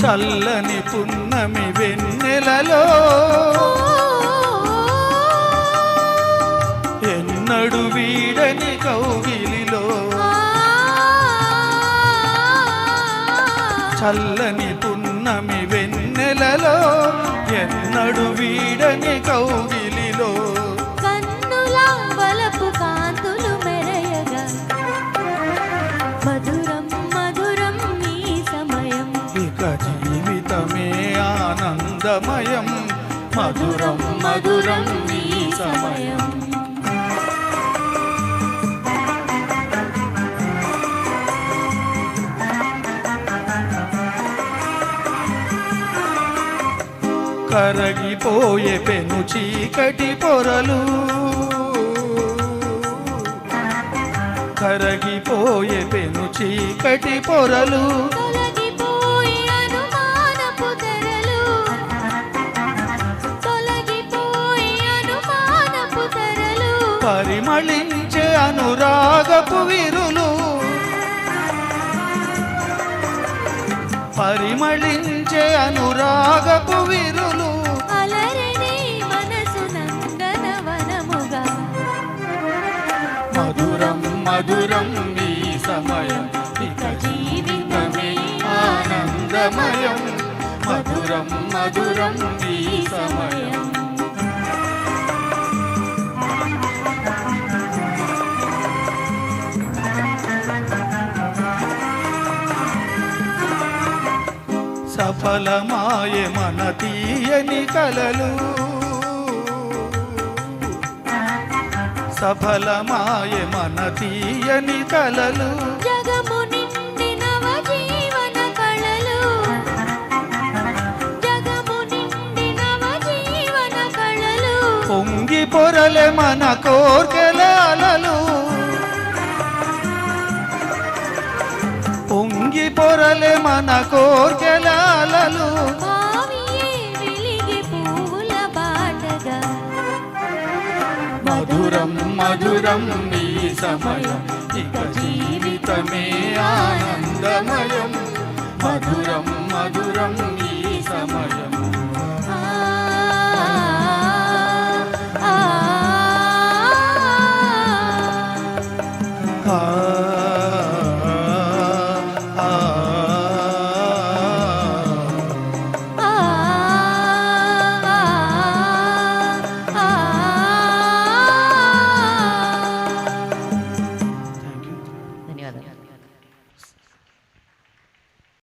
చల్లని పున్నమి వెన్నెలలో ఎన్నడు వీడని కౌగిలిలో చల్లని పున్నమి వెన్నెలలో ఎన్నడు వీడని కౌగిలిలో కన్నుల వలపు కాంతులు మెరయగా మధురం మధురం ఈ సమయం ఇక జీవితమే ఆనందమయం మధురం మధురం ఈ సమయం కరగిపోయే పెను చీకటి పొరలు కరగిపోయే పెను చీకటి పొరలు తొలగిపోయి అనుమానపు తెరలు తొలగిపోయి అనుమానపు తెరలు పరిమళించే అనురాగపు విరులు పరిమళించే అనురాగపు విరులు అలరిని మనసు నందనవనముగా మధురం మధురం ఈ సమయం ఇక జీవితమే ఆనందమయం మధురం మధురం ఈ సమయం సఫలమాయే మన తీయని కలలు సఫలమాయే మన తీయని కలలు జగము నిండి నవజీవన కళలు జగము నిండి నవజీవన కళలు పొంగి పొరలే మన కోర్కెల అలలు పొంగి పొరలే మన కోర్కెల అలలు భావియే వెలిగి పూల బాటగా మధురం మధురం ఈ సమయం ఇక జీవితమే ఆనందమయం మధురం